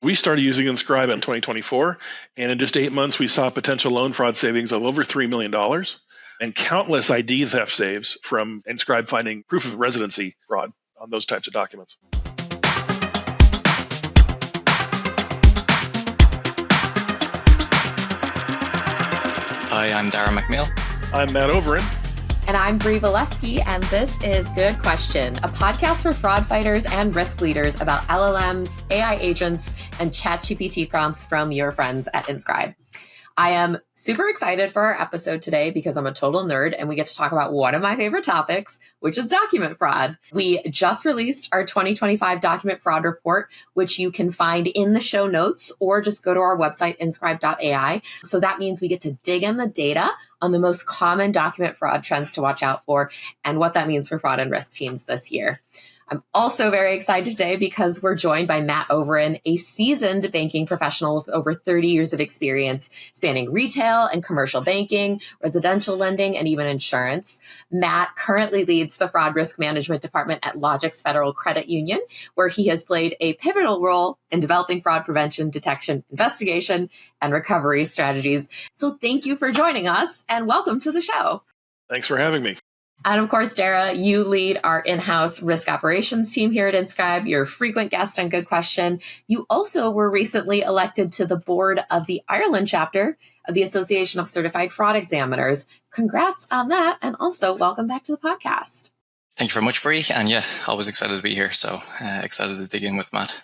We started using Inscribe in 2024, and in just 8 months, we saw potential loan fraud savings of over $3 million and countless ID theft saves from Inscribe finding proof of residency fraud on those types of documents. Hi, I'm Daragh McMeel. I'm Matt Overin. And I'm Brie Valesky, and this is Good Question, a podcast for fraud fighters and risk leaders about LLMs, AI agents, and ChatGPT prompts from your friends at Inscribe. I am super excited for our episode today because I'm a total nerd and we get to talk about one of my favorite topics, which is document fraud. We just released our 2025 document fraud report, which you can find in the show notes or just go to our website, inscribe.ai. So that means we get to dig in the data on the most common document fraud trends to watch out for and what that means for fraud and risk teams this year. I'm also very excited today because we're joined by Matt Overin, a seasoned banking professional with over 30 years of experience spanning retail and commercial banking, residential lending, and even insurance. Matt currently leads the fraud risk management department at Logix Federal Credit Union, where he has played a pivotal role in developing fraud prevention, detection, investigation, and recovery strategies. So thank you for joining us and welcome to the show. Thanks for having me. And of course, Daragh, you lead our in-house risk operations team here at Inscribe. You're a frequent guest on Good Question. You also were recently elected to the board of the Ireland chapter of the Association of Certified Fraud Examiners. Congrats on that. And also welcome back to the podcast. Thank you very much, Brie. And yeah, always excited to be here. So excited to dig in with Matt.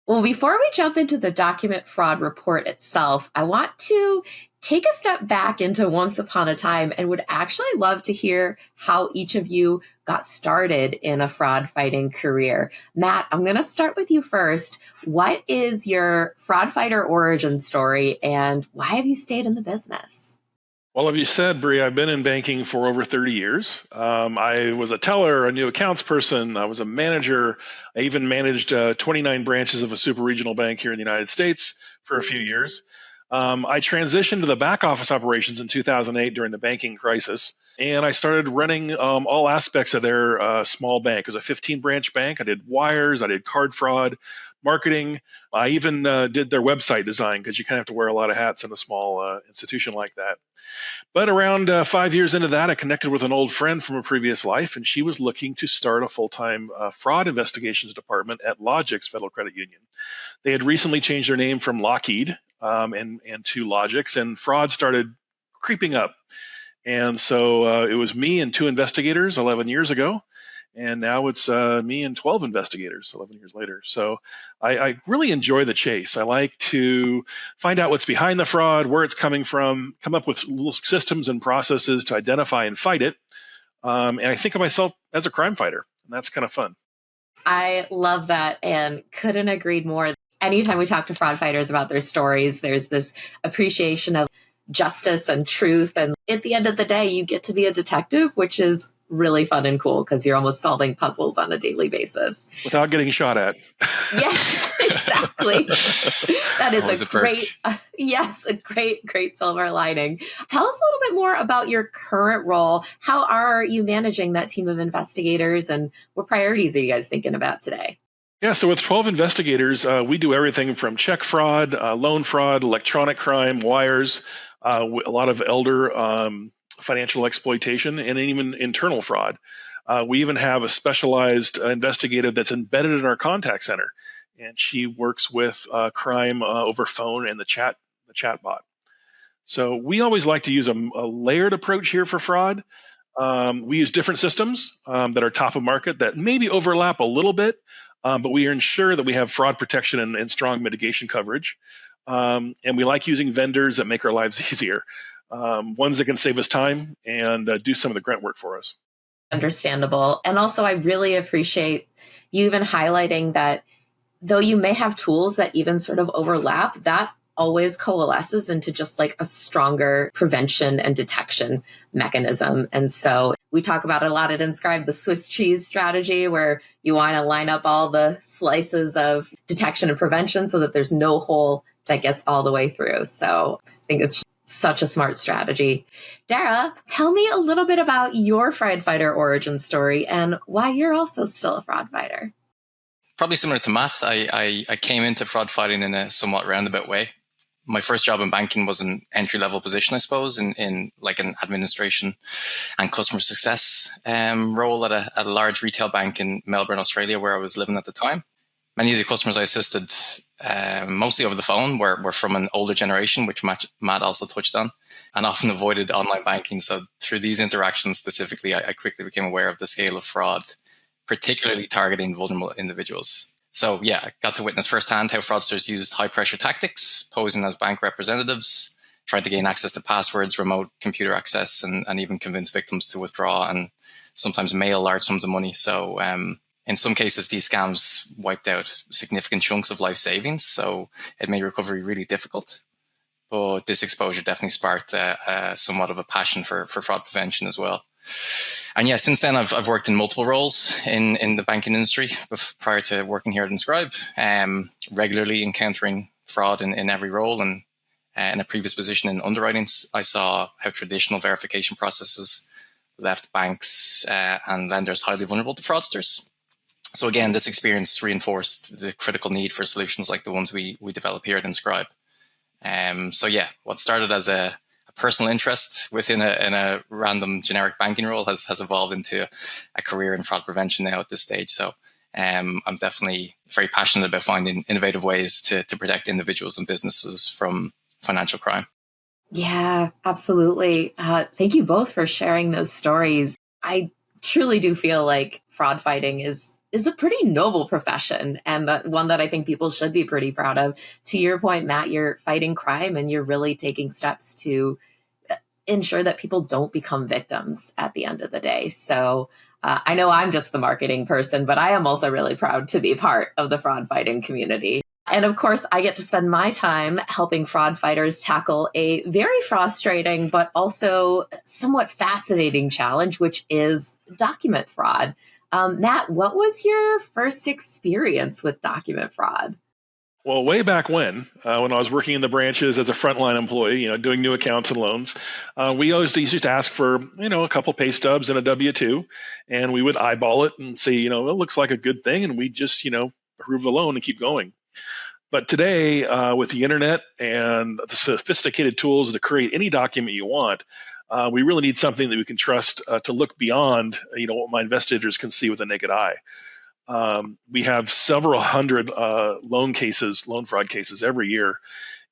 Well, before we jump into the document fraud report itself, I want to take a step back into once upon a time and would actually love to hear how each of you got started in a fraud fighting career. Matt, I'm going to start with you first. What is your fraud fighter origin story and why have you stayed in the business? Well, as you said, Brie, I've been in banking for over 30 years. I was a teller, a new accounts person. I was a manager. I even managed 29 branches of a super regional bank here in the United States for a few years. I transitioned to the back office operations in 2008 during the banking crisis, and I started running all aspects of their small bank. It was a 15-branch bank. I did wires, I did card fraud, marketing. I even did their website design because you kind of have to wear a lot of hats in a small institution like that. But around 5 years into that, I connected with an old friend from a previous life, and she was looking to start a full-time fraud investigations department at Logix Federal Credit Union. They had recently changed their name from Lockheed and to Logix, and fraud started creeping up. And so it was me and 2 investigators 11 years ago, and now it's me and 12 investigators 11 years later. So I really enjoy the chase. I like to find out what's behind the fraud, where it's coming from, come up with little systems and processes to identify and fight it. And I think of myself as a crime fighter, and that's kind of fun. I love that and couldn't agree more. Anytime we talk to fraud fighters about their stories, there's this appreciation of justice and truth. And at the end of the day, you get to be a detective, which is really fun and cool because you're almost solving puzzles on a daily basis. Without getting shot at. Yes, exactly. That is Always a great, great silver lining. Tell us a little bit more about your current role. How are you managing that team of investigators and what priorities are you guys thinking about today? Yeah, so with 12 investigators, we do everything from check fraud, loan fraud, electronic crime, wires, a lot of elder financial exploitation, and even internal fraud. We even have a specialized investigator that's embedded in our contact center, and she works with crime over phone and the chat bot. So we always like to use a layered approach here for fraud. We use different systems that are top of market that maybe overlap a little bit, but we ensure that we have fraud protection and strong mitigation coverage. And we like using vendors that make our lives easier, ones that can save us time and do some of the grunt work for us. Understandable. And also, I really appreciate you even highlighting that though you may have tools that even sort of overlap, that always coalesces into just like a stronger prevention and detection mechanism. And so we talk about it a lot at Inscribe, the Swiss cheese strategy, where you want to line up all the slices of detection and prevention so that there's no hole that gets all the way through. So I think it's such a smart strategy. Daragh, tell me a little bit about your fraud fighter origin story and why you're also still a fraud fighter. Probably similar to Matt, I came into fraud fighting in a somewhat roundabout way. My first job in banking was an entry-level position, I suppose, in like an administration and customer success role at a large retail bank in Melbourne, Australia, where I was living at the time. Many of the customers I assisted, mostly over the phone, were from an older generation, which Matt also touched on, and often avoided online banking. So through these interactions specifically, I quickly became aware of the scale of fraud, particularly targeting vulnerable individuals. So yeah, I got to witness firsthand how fraudsters used high-pressure tactics, posing as bank representatives, trying to gain access to passwords, remote computer access, and even convince victims to withdraw and sometimes mail large sums of money. So in some cases, these scams wiped out significant chunks of life savings, so it made recovery really difficult. But this exposure definitely sparked somewhat of a passion for fraud prevention as well. And yeah, since then, I've worked in multiple roles in the banking industry prior to working here at Inscribe, regularly encountering fraud in every role. And in a previous position in underwriting, I saw how traditional verification processes left banks and lenders highly vulnerable to fraudsters. So again, this experience reinforced the critical need for solutions like the ones we develop here at Inscribe. So yeah, what started as a personal interest within a random generic banking role has evolved into a career in fraud prevention now at this stage. So I'm definitely very passionate about finding innovative ways to protect individuals and businesses from financial crime. Yeah, absolutely. Thank you both for sharing those stories. I truly do feel like fraud fighting is a pretty noble profession, and one that I think people should be pretty proud of. To your point, Matt, you're fighting crime and you're really taking steps to ensure that people don't become victims at the end of the day. So I know I'm just the marketing person, but I am also really proud to be part of the fraud fighting community. And of course, I get to spend my time helping fraud fighters tackle a very frustrating, but also somewhat fascinating challenge, which is document fraud. Matt, what was your first experience with document fraud? Well, way back when I was working in the branches as a frontline employee, doing new accounts and loans, we always used to ask for, a couple pay stubs and a W-2, and we would eyeball it and say, it looks like a good thing, and we just, approve the loan and keep going. But today, with the internet and the sophisticated tools to create any document you want, we really need something that we can trust to look beyond, what my investigators can see with the naked eye. We have several hundred loan fraud cases every year.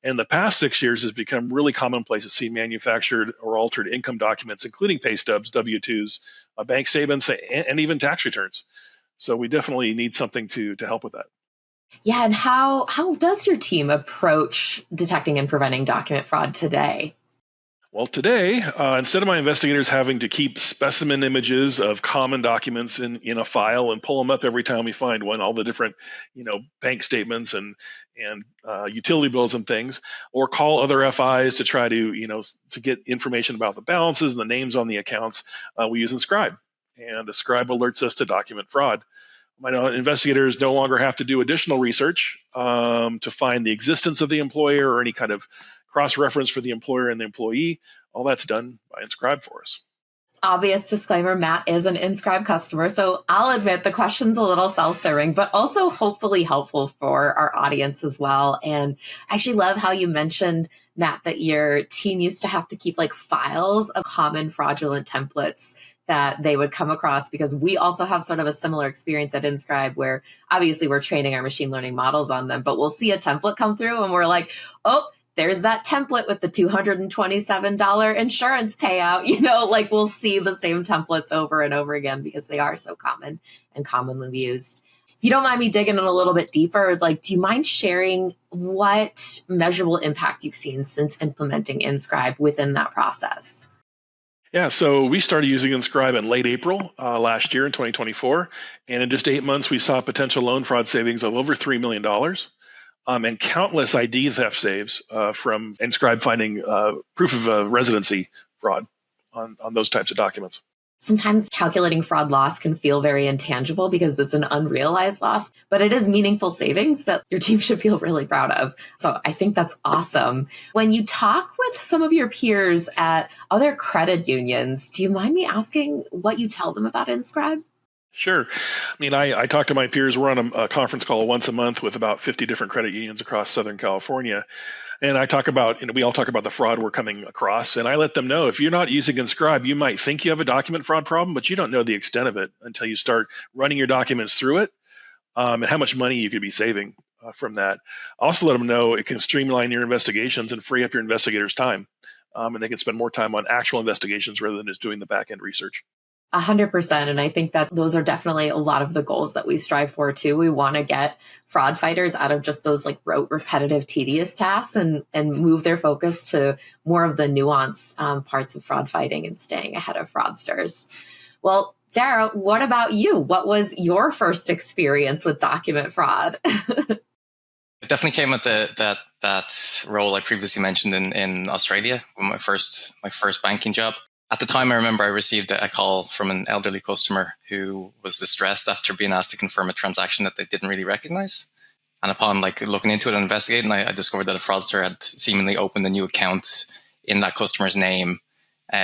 And the past 6 years has become really commonplace to see manufactured or altered income documents, including pay stubs, W-2s, bank statements, and even tax returns. So we definitely need something to help with that. Yeah, and how does your team approach detecting and preventing document fraud today? Well, today, instead of my investigators having to keep specimen images of common documents in a file and pull them up every time we find one, all the different, bank statements and utility bills and things, or call other FIs to try to, to get information about the balances and the names on the accounts, we use Inscribe. And Inscribe alerts us to document fraud. My investigators no longer have to do additional research to find the existence of the employer or any kind of cross-reference for the employer and the employee. All that's done by Inscribe for us. Obvious disclaimer, Matt is an Inscribe customer, so I'll admit the question's a little self-serving, but also hopefully helpful for our audience as well. And I actually love how you mentioned, Matt, that your team used to have to keep files of common fraudulent templates that they would come across, because we also have sort of a similar experience at Inscribe where obviously we're training our machine learning models on them, but we'll see a template come through and we're like, oh, there's that template with the $227 insurance payout. We'll see the same templates over and over again because they are so common and commonly used. If you don't mind me digging in a little bit deeper, do you mind sharing what measurable impact you've seen since implementing Inscribe within that process? Yeah, so we started using Inscribe in late April last year in 2024. And in just 8 months, we saw potential loan fraud savings of over $3 million and countless ID theft saves from Inscribe finding proof of residency fraud on those types of documents. Sometimes calculating fraud loss can feel very intangible because it's an unrealized loss, but it is meaningful savings that your team should feel really proud of. So I think that's awesome. When you talk with some of your peers at other credit unions, do you mind me asking what you tell them about Inscribe? Sure. I mean, I talk to my peers. We're on a conference call once a month with about 50 different credit unions across Southern California. And I talk about, we all talk about the fraud we're coming across. And I let them know, if you're not using Inscribe, you might think you have a document fraud problem, but you don't know the extent of it until you start running your documents through it, and how much money you could be saving from that. I also let them know it can streamline your investigations and free up your investigators' time. And they can spend more time on actual investigations rather than just doing the back end research. 100%. And I think that those are definitely a lot of the goals that we strive for too. We want to get fraud fighters out of just those like rote, repetitive, tedious tasks and move their focus to more of the nuance parts of fraud fighting and staying ahead of fraudsters. Well, Daragh, what about you? What was your first experience with document fraud? It definitely came at that role I previously mentioned in Australia, with my first banking job. At the time, I remember I received a call from an elderly customer who was distressed after being asked to confirm a transaction that they didn't really recognize. And upon looking into it and investigating, I discovered that a fraudster had seemingly opened a new account in that customer's name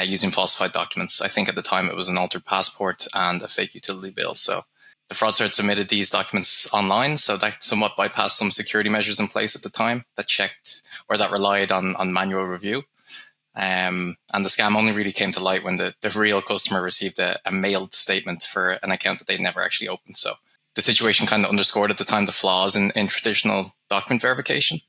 using falsified documents. I think at the time it was an altered passport and a fake utility bill. So the fraudster had submitted these documents online, so that somewhat bypassed some security measures in place at the time that checked or that relied on manual review. And the scam only really came to light when the real customer received a mailed statement for an account that they'd never actually opened. So the situation kind of underscored at the time the flaws in traditional document verification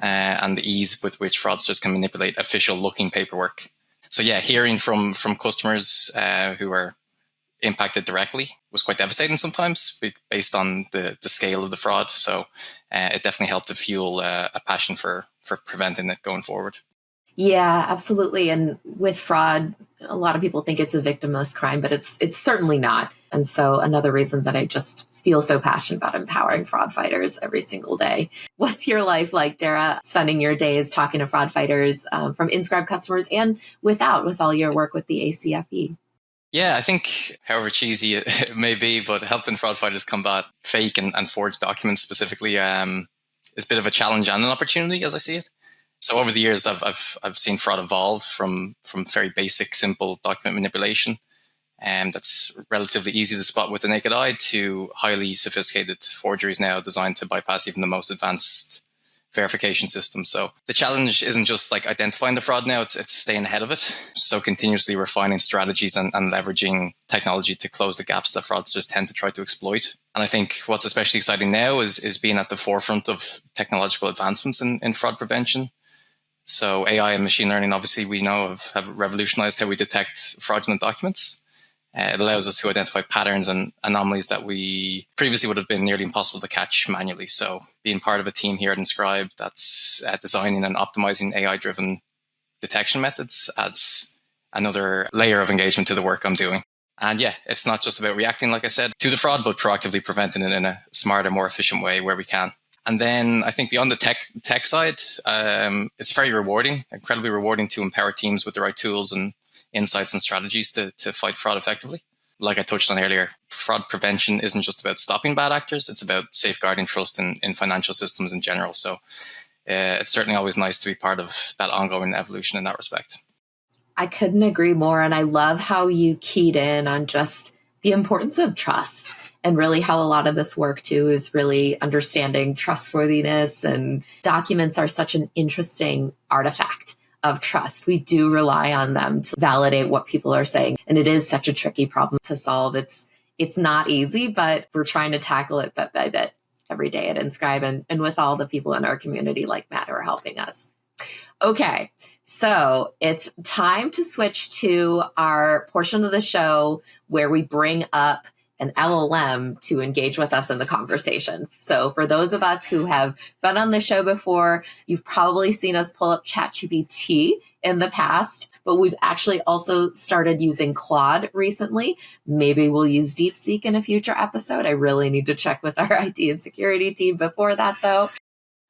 and the ease with which fraudsters can manipulate official looking paperwork. So yeah, hearing from customers who are impacted directly was quite devastating sometimes based on the scale of the fraud. So it definitely helped to fuel a passion for preventing it going forward. Yeah, absolutely. And with fraud, a lot of people think it's a victimless crime, but it's certainly not. And so another reason that I just feel so passionate about empowering fraud fighters every single day. What's your life like, Daragh, spending your days talking to fraud fighters from Inscribe customers and with all your work with the ACFE? Yeah, I think however cheesy it may be, but helping fraud fighters combat fake and forged documents specifically is a bit of a challenge and an opportunity as I see it. So over the years, I've seen fraud evolve from very basic, simple document manipulation, and that's relatively easy to spot with the naked eye, to highly sophisticated forgeries now designed to bypass even the most advanced verification systems. So the challenge isn't just identifying the fraud now; it's staying ahead of it. So continuously refining strategies and leveraging technology to close the gaps that fraudsters tend to try to exploit. And I think what's especially exciting now is being at the forefront of technological advancements in fraud prevention. So AI and machine learning, obviously, we know have revolutionized how we detect fraudulent documents. It allows us to identify patterns and anomalies that we previously would have been nearly impossible to catch manually. So being part of a team here at Inscribe that's designing and optimizing AI-driven detection methods adds another layer of engagement to the work I'm doing. And yeah, it's not just about reacting, like I said, to the fraud, but proactively preventing it in a smarter, more efficient way where we can. And then I think beyond the tech side, it's very rewarding, incredibly rewarding to empower teams with the right tools and insights and strategies to fight fraud effectively. Like I touched on earlier, fraud prevention isn't just about stopping bad actors, it's about safeguarding trust in financial systems in general. So it's certainly always nice to be part of that ongoing evolution in that respect. I couldn't agree more. And I love how you keyed in on just the importance of trust. And really how a lot of this work too is really understanding trustworthiness, and documents are such an interesting artifact of trust. We do rely on them to validate what people are saying. And it is such a tricky problem to solve. It's not easy, but we're trying to tackle it bit by bit every day at Inscribe and with all the people in our community like Matt who are helping us. Okay, so it's time to switch to our portion of the show where we bring up an LLM to engage with us in the conversation. So for those of us who have been on the show before, you've probably seen us pull up ChatGPT in the past, but we've actually also started using Claude recently. Maybe we'll use DeepSeek in a future episode. I really need to check with our IT and security team before that though.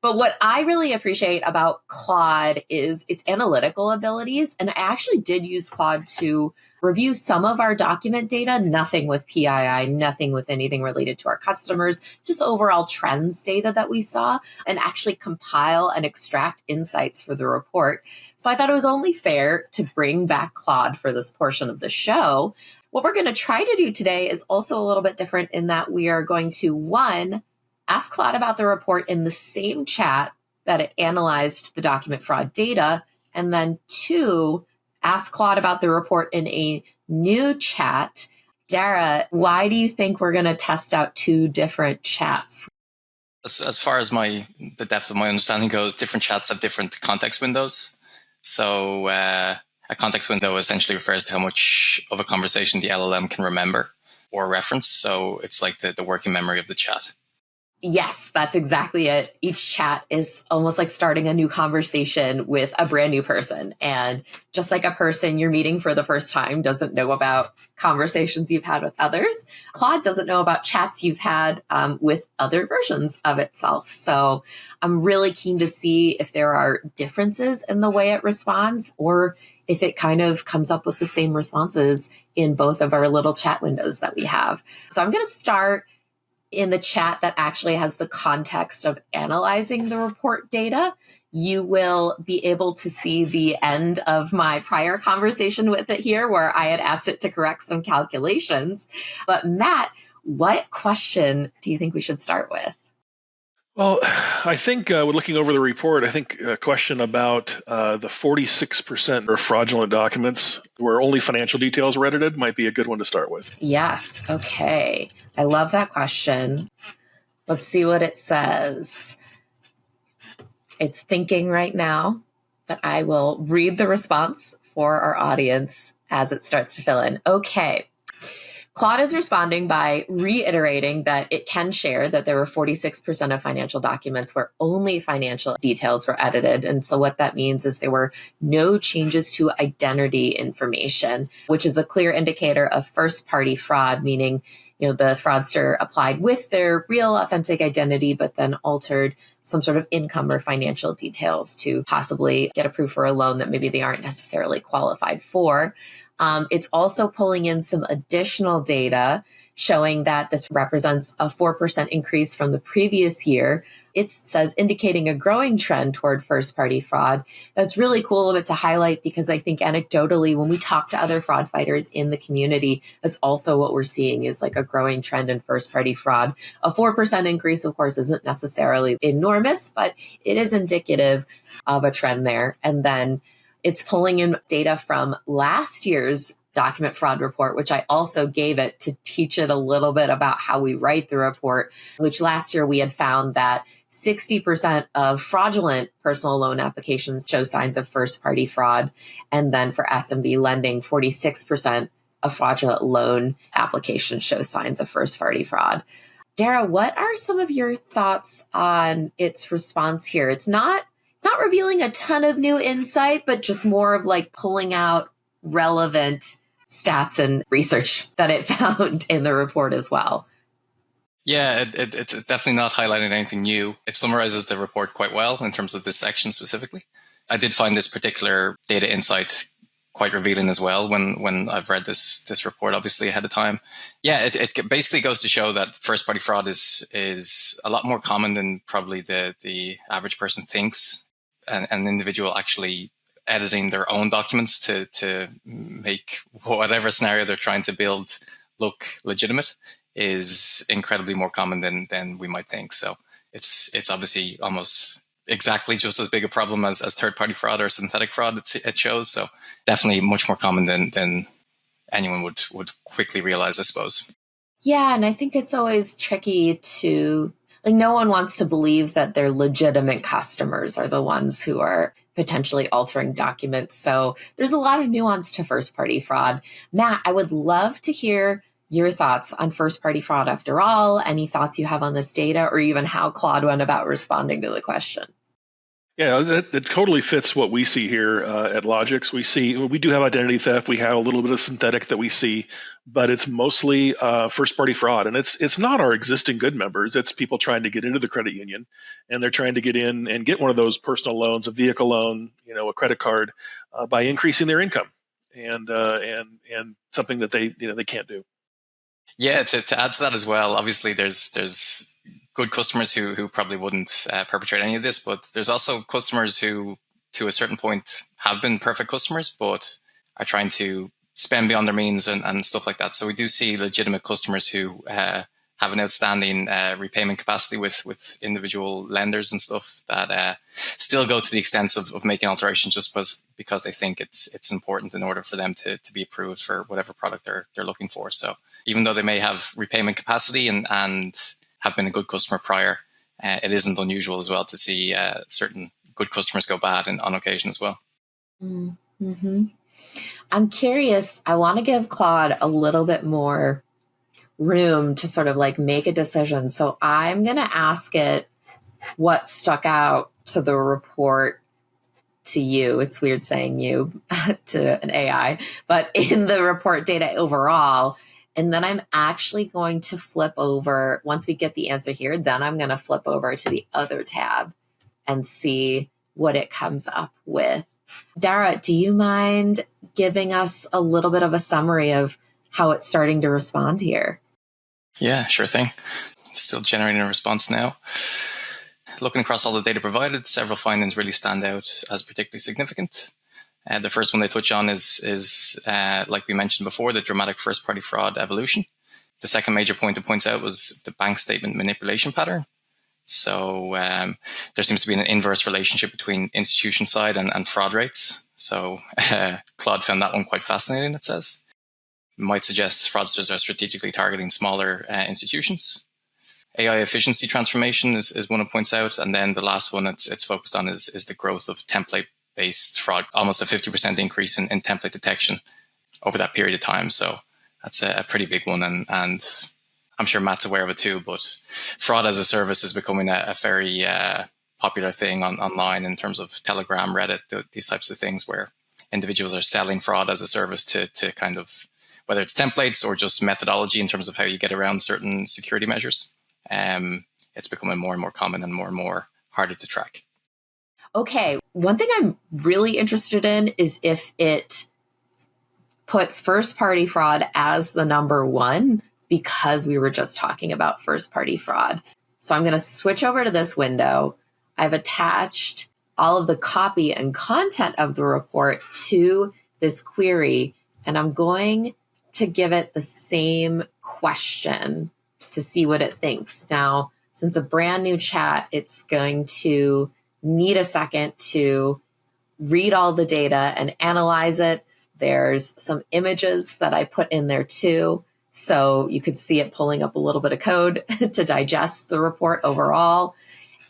But what I really appreciate about Claude is its analytical abilities. And I actually did use Claude to review some of our document data, nothing with PII, nothing with anything related to our customers, just overall trends data that we saw, and actually compile and extract insights for the report. So I thought it was only fair to bring back Claude for this portion of the show. What we're going to try to do today is also a little bit different in that we are going to, one, ask Claude about the report in the same chat that it analyzed the document fraud data, and then two, ask Claude about the report in a new chat. Daragh, why do you think we're going to test out two different chats? As far as the depth of my understanding goes, different chats have different context windows. So a context window essentially refers to how much of a conversation the LLM can remember or reference. So it's like the working memory of the chat. Yes, that's exactly it. Each chat is almost like starting a new conversation with a brand new person. And just like a person you're meeting for the first time doesn't know about conversations you've had with others, Claude doesn't know about chats you've had with other versions of itself. So I'm really keen to see if there are differences in the way it responds, or if it kind of comes up with the same responses in both of our little chat windows that we have. So I'm going to start in the chat that actually has the context of analyzing the report data. You will be able to see the end of my prior conversation with it here, where I had asked it to correct some calculations. But Matt, what question do you think we should start with? Well, I think when looking over the report, I think a question about the 46% of fraudulent documents where only financial details were edited might be a good one to start with. Yes. Okay. I love that question. Let's see what it says. It's thinking right now, but I will read the response for our audience as it starts to fill in. Okay. Claude is responding by reiterating that it can share that there were 46% of financial documents where only financial details were edited. And so what that means is there were no changes to identity information, which is a clear indicator of first-party fraud, meaning the fraudster applied with their real authentic identity, but then altered some sort of income or financial details to possibly get approved for a loan that maybe they aren't necessarily qualified for. It's also pulling in some additional data showing that this represents a 4% increase from the previous year. It says indicating a growing trend toward first-party fraud. That's really cool of it to highlight, because I think anecdotally, when we talk to other fraud fighters in the community, that's also what we're seeing is like a growing trend in first-party fraud. A 4% increase, of course, isn't necessarily enormous, but it is indicative of a trend there. And then it's pulling in data from last year's document fraud report, which I also gave it to teach it a little bit about how we write the report, which last year we had found that 60% of fraudulent personal loan applications show signs of first-party fraud. And then for SMB lending, 46% of fraudulent loan applications show signs of first-party fraud. Daragh, what are some of your thoughts on its response here? It's not revealing a ton of new insight, but just more of like pulling out relevant stats and research that it found in the report as well. Yeah, it's definitely not highlighting anything new. It summarizes the report quite well in terms of this section specifically. I did find this particular data insight quite revealing as well when I've read this report, obviously, ahead of time. Yeah, it basically goes to show that first-party fraud is a lot more common than probably the average person thinks. An individual actually editing their own documents to make whatever scenario they're trying to build look legitimate is incredibly more common than we might think. So it's obviously almost exactly just as big a problem as third-party fraud or synthetic fraud it shows. So definitely much more common than anyone would quickly realize, I suppose. Yeah, and I think it's always tricky to, no one wants to believe that their legitimate customers are the ones who are potentially altering documents. So there's a lot of nuance to first-party fraud. Matt, I would love to hear your thoughts on first-party fraud after all, any thoughts you have on this data, or even how Claude went about responding to the question. Yeah, that totally fits what we see here at Logix. We do have identity theft. We have a little bit of synthetic that we see, but it's mostly first party fraud, and it's not our existing good members. It's people trying to get into the credit union, and they're trying to get in and get one of those personal loans, a vehicle loan, a credit card, by increasing their income, and something that they can't do. Yeah, to add to that as well, obviously there's good customers who probably wouldn't perpetrate any of this, but there's also customers who, to a certain point, have been perfect customers, but are trying to spend beyond their means and stuff like that. So we do see legitimate customers who have an outstanding repayment capacity with individual lenders and stuff that still go to the extent of making alterations just because they think it's important in order for them to be approved for whatever product they're looking for. So even though they may have repayment capacity and have been a good customer prior, it isn't unusual as well to see certain good customers go bad on occasion as well. Mm-hmm. I'm curious. I want to give Claude a little bit more room to sort of like make a decision. So I'm going to ask it what stuck out to the report to you. It's weird saying you to an AI, but in the report data overall. And then I'm actually going to flip over, once we get the answer here, then I'm going to flip over to the other tab and see what it comes up with. Daragh, do you mind giving us a little bit of a summary of how it's starting to respond here? Yeah, sure thing. Still generating a response now. Looking across all the data provided, several findings really stand out as particularly significant. The first one they touch on is like we mentioned before, the dramatic first-party fraud evolution. The second major point it points out was the bank statement manipulation pattern. So there seems to be an inverse relationship between institution side and fraud rates. So Claude found that one quite fascinating, it says. Might suggest fraudsters are strategically targeting smaller institutions. AI efficiency transformation is one it points out. And then the last one it's focused on is the growth of template-based fraud, almost a 50% increase in template detection over that period of time. So that's a pretty big one. And I'm sure Matt's aware of it too, but fraud as a service is becoming a very popular thing online in terms of Telegram, Reddit, these types of things where individuals are selling fraud as a service to kind of, whether it's templates or just methodology in terms of how you get around certain security measures. It's becoming more and more common and more harder to track. Okay, one thing I'm really interested in is if it put first-party fraud as the number one, because we were just talking about first-party fraud. So I'm going to switch over to this window. I've attached all of the copy and content of the report to this query, and I'm going to give it the same question to see what it thinks. Now, since a brand new chat, it's going to need a second to read all the data and analyze it. There's some images that I put in there too. So you could see it pulling up a little bit of code to digest the report overall.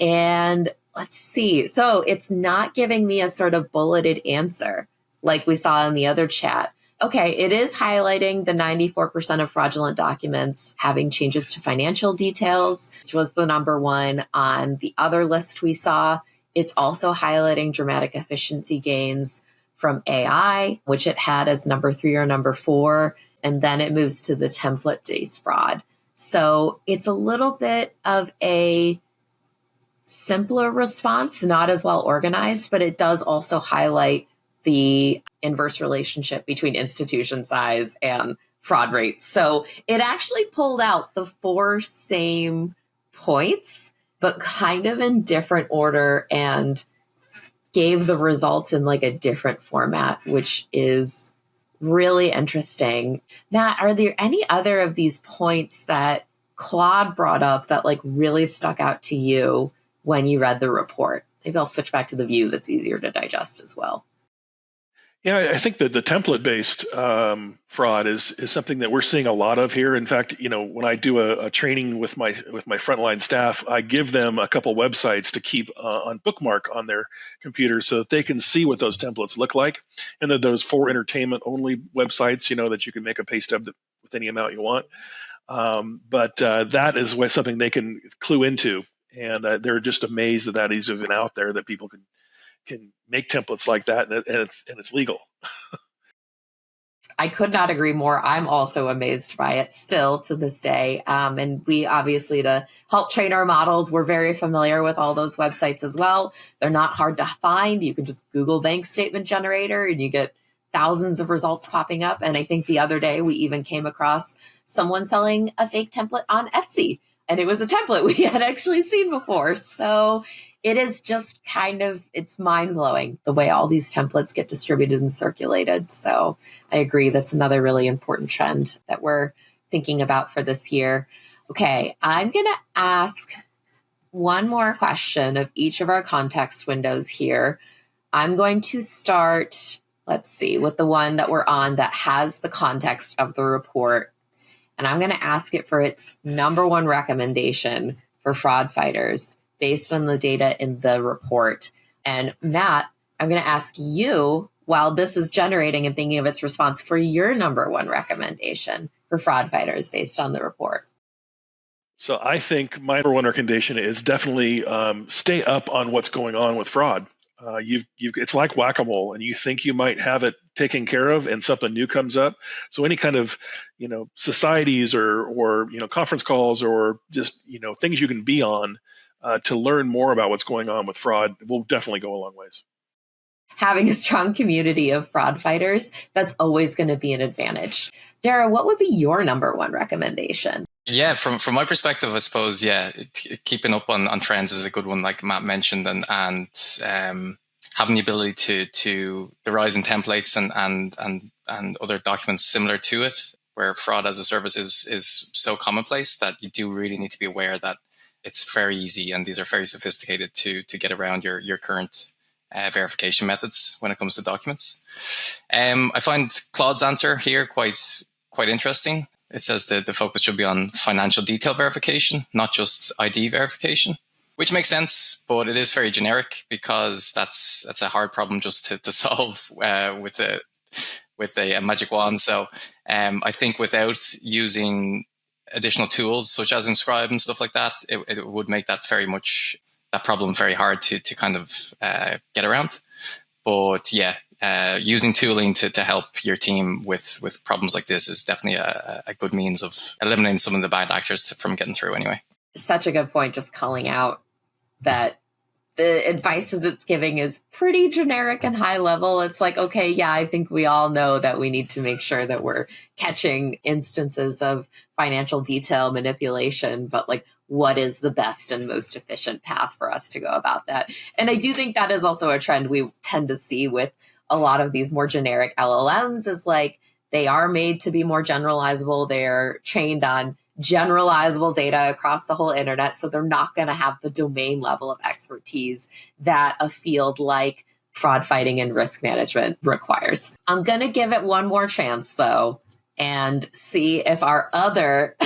And let's see. So it's not giving me a sort of bulleted answer like we saw in the other chat. Okay, it is highlighting the 94% of fraudulent documents having changes to financial details, which was the number one on the other list we saw. It's also highlighting dramatic efficiency gains from AI, which it had as number 3 or number 4. And then it moves to the template-based fraud. So it's a little bit of a simpler response, not as well organized, but it does also highlight the inverse relationship between institution size and fraud rates. So it actually pulled out the 4 same points, but kind of in different order and gave the results in like a different format, which is really interesting. Matt, are there any other of these points that Claude brought up that like really stuck out to you when you read the report? Maybe I'll switch back to the view that's easier to digest as well. Yeah, I think that the template-based fraud is something that we're seeing a lot of here. In fact, when I do a training with my frontline staff, I give them a couple websites to keep on bookmark on their computer so that they can see what those templates look like. And then those 4 entertainment-only websites, that you can make a pay stub with any amount you want. But that is something they can clue into. And they're just amazed that is even out there, that people can make templates like that, and it's legal. I could not agree more. I'm also amazed by it still to this day. And we obviously, to help train our models, we're very familiar with all those websites as well. They're not hard to find. You can just Google bank statement generator and you get thousands of results popping up. And I think the other day we even came across someone selling a fake template on Etsy. And it was a template we had actually seen before. So it is just it's mind-blowing the way all these templates get distributed and circulated. So I agree. That's another really important trend that we're thinking about for this year. Okay, I'm going to ask one more question of each of our context windows here. I'm going to start, let's see, with the one that we're on that has the context of the report. And I'm going to ask it for its number one recommendation for fraud fighters based on the data in the report. And Matt, I'm going to ask you, while this is generating and thinking of its response, for your number one recommendation for fraud fighters based on the report. So I think my number one recommendation is definitely stay up on what's going on with fraud. It's like whack-a-mole, and you think you might have it taken care of, and something new comes up. So any kind of societies or conference calls or just things you can be on to learn more about what's going on with fraud will definitely go a long ways. Having a strong community of fraud fighters, that's always going to be an advantage. Daragh, what would be your number one recommendation? Yeah, from my perspective, I suppose, keeping up on trends is a good one, like Matt mentioned, and having the ability to the rise in templates and other documents similar to it, where fraud as a service is so commonplace that you do really need to be aware that it's very easy, and these are very sophisticated to get around your current verification methods when it comes to documents. I find Claude's answer here quite interesting. It says that the focus should be on financial detail verification, not just ID verification, which makes sense, but it is very generic because that's a hard problem just to solve with a magic wand. So I think without using additional tools such as Inscribe and stuff like that, it would make that problem very hard to kind of get around. But using tooling to help your team with problems like this is definitely a good means of eliminating some of the bad actors from getting through anyway. Such a good point, just calling out that the advice it's giving is pretty generic and high level. It's like, okay, yeah, I think we all know that we need to make sure that we're catching instances of financial detail manipulation, but like, what is the best and most efficient path for us to go about that? And I do think that is also a trend we tend to see with a lot of these more generic LLMs, is like they are made to be more generalizable. They're trained on generalizable data across the whole internet. So they're not going to have the domain level of expertise that a field like fraud fighting and risk management requires. I'm going to give it one more chance, though, and see if our other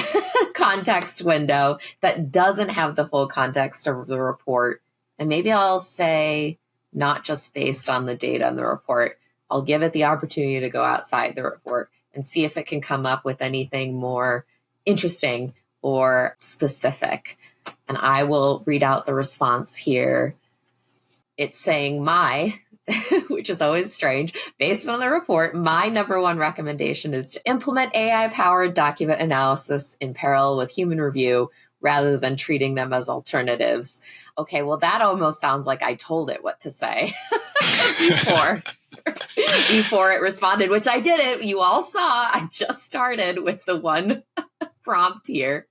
context window that doesn't have the full context of the report, and maybe I'll say not just based on the data in the report, I'll give it the opportunity to go outside the report and see if it can come up with anything more interesting or specific. And I will read out the response here. It's saying which is always strange, based on the report, my number one recommendation is to implement AI-powered document analysis in parallel with human review rather than treating them as alternatives. Okay, well, that almost sounds like I told it what to say before it responded, which I didn't. You all saw. I just started with the one prompt here.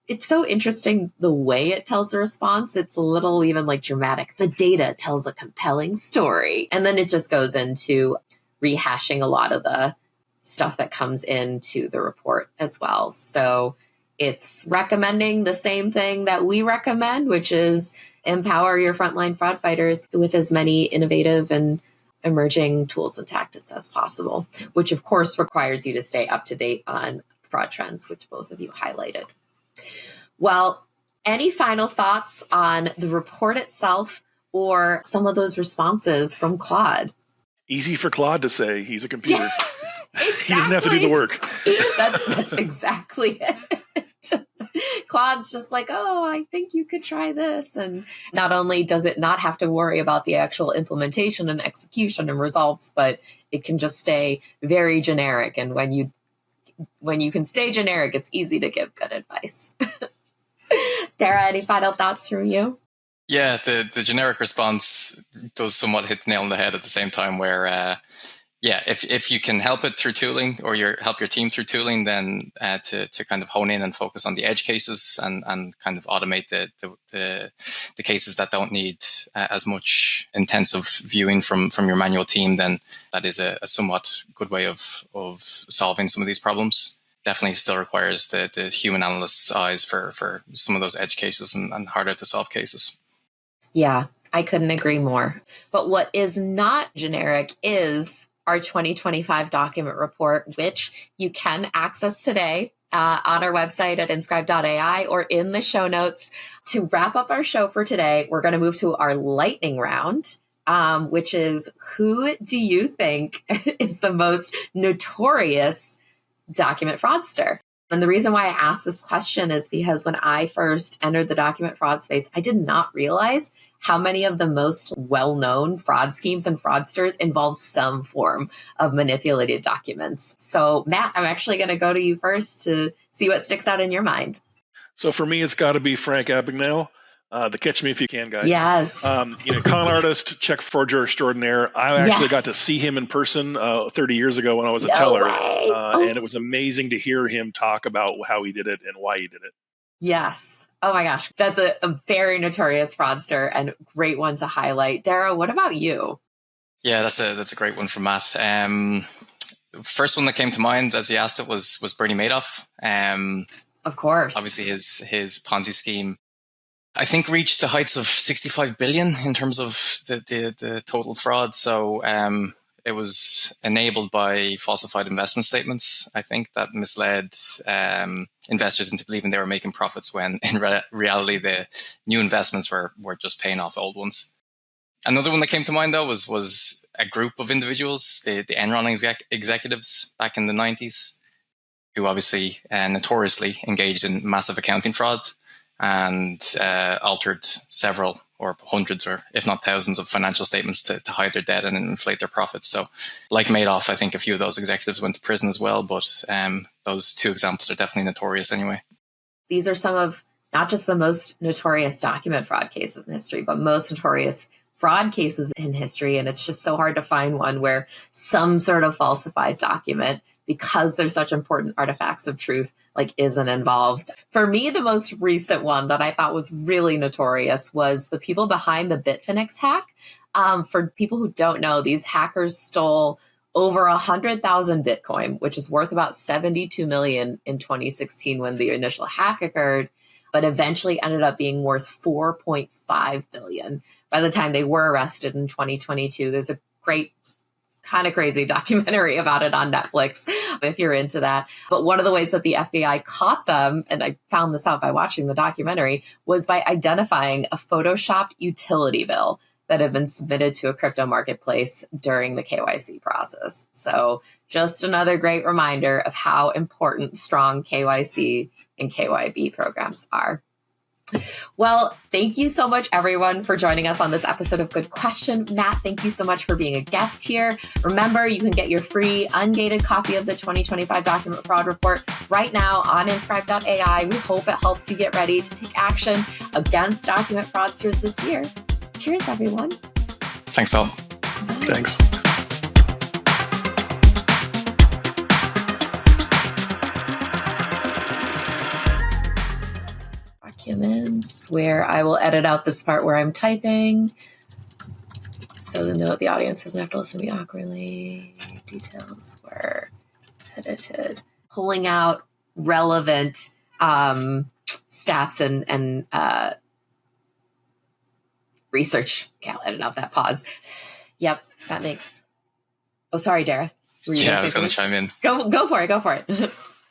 It's so interesting the way it tells a response. It's a little even like dramatic. The data tells a compelling story. And then it just goes into rehashing a lot of the stuff that comes into the report as well. So it's recommending the same thing that we recommend, which is empower your frontline fraud fighters with as many innovative and emerging tools and tactics as possible, which of course requires you to stay up to date on fraud trends, which both of you highlighted. Well, any final thoughts on the report itself or some of those responses from Claude? Easy for Claude to say. He's a computer. Exactly. He doesn't have to do the work. That's exactly it. Claude's just like, oh, I think you could try this. And not only does it not have to worry about the actual implementation and execution and results, but it can just stay very generic. And when you can stay generic, it's easy to give good advice. Daragh, any final thoughts from you? Yeah, the generic response does somewhat hit the nail on the head at the same time where, if you can help it through tooling or help your team through tooling, then to kind of hone in and focus on the edge cases and kind of automate the cases that don't need as much intensive viewing from your manual team, then that is a somewhat good way of solving some of these problems. Definitely still requires the human analyst's eyes for some of those edge cases and harder to solve cases. Yeah, I couldn't agree more. But what is not generic is our 2025 document report, which you can access today on our website at inscribe.ai or in the show notes. To wrap up our show for today, we're going to move to our lightning round, which is, who do you think is the most notorious document fraudster? And the reason why I asked this question is because when I first entered the document fraud space, I did not realize how many of the most well-known fraud schemes and fraudsters involve some form of manipulated documents. So, Matt, I'm actually going to go to you first to see what sticks out in your mind. So for me, it's got to be Frank Abagnale, the Catch Me If You Can guy. Yes. Con artist, check forger extraordinaire. I actually got to see him in person 30 years ago when I was a teller. And it was amazing to hear him talk about how he did it and why he did it. Yes. Oh my gosh. That's a very notorious fraudster and great one to highlight. Daragh, what about you? Yeah, that's a great one from Matt. First one that came to mind as you asked it was Bernie Madoff. Of course. Obviously his Ponzi scheme, I think, reached the heights of 65 billion in terms of the total fraud. So it was enabled by falsified investment statements, I think, that misled investors into believing they were making profits when in reality the new investments were just paying off old ones. Another one that came to mind, though, was a group of individuals, the Enron executives back in the 90s, who obviously notoriously engaged in massive accounting fraud and altered several or hundreds or if not thousands of financial statements to hide their debt and inflate their profits. So like Madoff, I think a few of those executives went to prison as well, but those two examples are definitely notorious anyway. These are some of not just the most notorious document fraud cases in history, but most notorious fraud cases in history. And it's just so hard to find one where some sort of falsified document, because they're such important artifacts of truth, isn't involved. For me, the most recent one that I thought was really notorious was the people behind the Bitfinex hack. For people who don't know, these hackers stole over 100,000 Bitcoin, which is worth about 72 million in 2016 when the initial hack occurred, but eventually ended up being worth 4.5 billion by the time they were arrested in 2022. There's a great kind of crazy documentary about it on Netflix, if you're into that. But one of the ways that the FBI caught them, and I found this out by watching the documentary, was by identifying a photoshopped utility bill that had been submitted to a crypto marketplace during the KYC process. So just another great reminder of how important strong KYC and KYB programs are. Well, thank you so much, everyone, for joining us on this episode of Good Question. Matt, thank you so much for being a guest here. Remember, you can get your free ungated copy of the 2025 Document Fraud Report right now on Inscribe.ai. We hope it helps you get ready to take action against document fraudsters this year. Cheers, everyone. Thanks all. Thanks. Documents where I will edit out this part where I'm typing so the audience doesn't have to listen to me awkwardly. Details were edited. Pulling out relevant stats and research. Okay, I'll edit out that pause. Yep, that makes... Oh, sorry, Daragh. Yeah, I was going to chime in. Go for it.